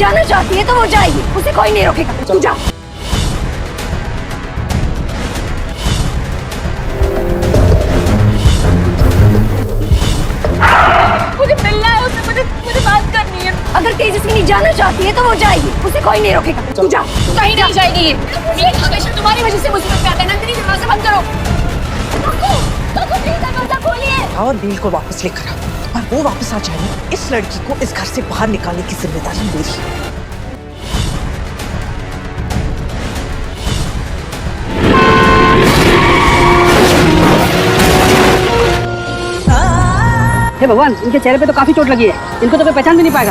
जाना चाहती है तो वो जाएगी, उसे कोई नहीं रोकेगा। तू जा। मुझे मिलना है उससे, मुझे बात करनी है। अगर तेजस्विनी जाना चाहती है तो वो जाएगी, उसे कोई नहीं रोकेगा। तू जा। कहीं नहीं जाएगी ये हमेशा तुम्हारी वजह से मुसीबत में आता है। नंदिनी दरवाजा बंद करो। दरवाजा खोलिए और नील को वापस लेकर आओ और वो वापस आ जाए। इस लड़की को इस घर से बाहर निकालने की जिम्मेदारी मेरी है। हे भगवान, इनके चेहरे पे तो काफी चोट लगी है, इनको तो कोई पहचान भी नहीं पाएगा।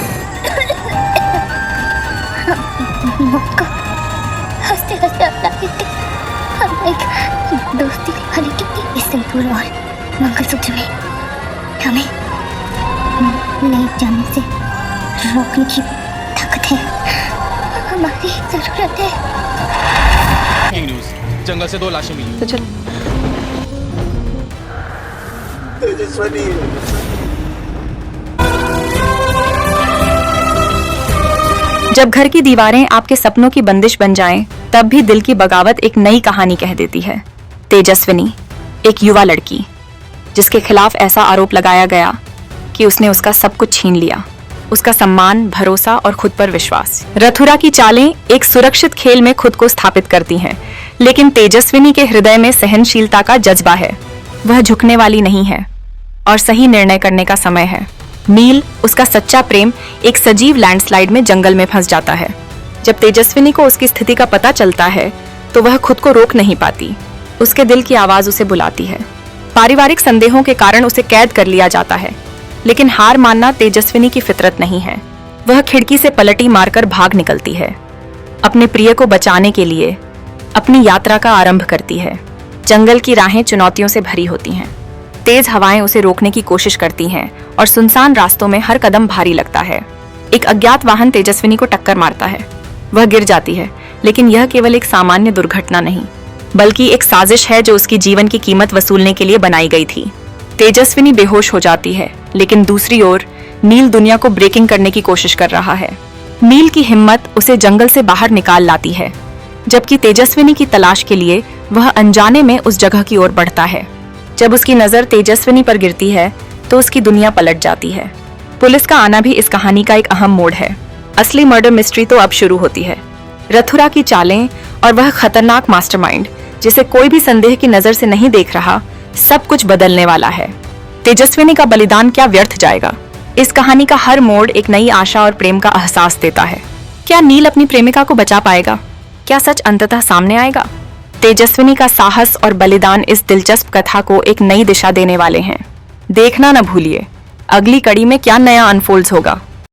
हंसते हंसते अपना हम एक दोस्ती निभाने की इस सिंदूर और मंगलसूत्र में हमें ले जाने से रोकने की ताकत है, हमारी जरूरत है। न्यूज़, जंगल से 2 लाशें मिली। तो चल। जब घर की दीवारें आपके सपनों की बंदिश बन जाएं, तब भी दिल की बगावत एक नई कहानी कह देती है। तेजस्विनी, एक युवा लड़की जिसके खिलाफ ऐसा आरोप लगाया गया कि उसने उसका सब कुछ छीन लिया, उसका सम्मान, भरोसा और खुद पर विश्वास। रथुरा की चालें एक सुरक्षित खेल में खुद को स्थापित करती हैं, लेकिन तेजस्विनी के हृदय में सहनशीलता का जज्बा है। वह झुकने वाली नहीं है और सही निर्णय करने का समय है। नील, उसका सच्चा प्रेम, एक सजीव लैंडस्लाइड में जंगल में फंस जाता है। जब तेजस्विनी को उसकी स्थिति का पता चलता है तो वह खुद को रोक नहीं पाती। उसके दिल की आवाज उसे बुलाती है। पारिवारिक संदेहों के कारण उसे कैद कर लिया जाता है, लेकिन हार मानना तेजस्विनी की फितरत नहीं है। वह खिड़की से पलटी मारकर भाग निकलती है। अपने प्रिय को बचाने के लिए अपनी यात्रा का आरंभ करती है। जंगल की राहें चुनौतियों से भरी होती हैं। तेज हवाएं उसे रोकने की कोशिश करती हैं और सुनसान रास्तों में हर कदम भारी लगता है। एक अज्ञात वाहन तेजस्विनी को टक्कर मारता है। वह गिर जाती है, लेकिन यह केवल एक सामान्य दुर्घटना नहीं, बल्कि एक साजिश है जो उसकी जीवन की कीमत वसूलने के लिए बनाई गई थी। तेजस्विनी बेहोश हो जाती है, लेकिन दूसरी ओर नील दुनिया को ब्रेकिंग करने की कोशिश कर रहा है। नील की हिम्मत उसे जंगल से बाहर निकाल लाती है, जबकि तेजस्विनी की तलाश के लिए वह अनजाने में उस जगह की ओर बढ़ता है। जब उसकी नजर तेजस्विनी पर गिरती है तो उसकी दुनिया पलट जाती है। पुलिस का आना भी इस कहानी का एक अहम मोड़ है। असली मर्डर मिस्ट्री तो अब शुरू होती है। रथुरा की चालें और वह खतरनाक मास्टरमाइंड जिसे कोई भी संदेह की नजर से नहीं देख रहा, सब कुछ बदलने वाला है। तेजस्विनी का बलिदान क्या व्यर्थ जाएगा? इस कहानी का हर मोड़ एक नई आशा और प्रेम का एहसास देता है। क्या नील अपनी प्रेमिका को बचा पाएगा? क्या सच अंततः सामने आएगा? तेजस्विनी का साहस और बलिदान इस दिलचस्प कथा को एक नई दिशा देने वाले हैं। देखना न भूलिए, अगली कड़ी में क्या नया अनफोल्ड होगा।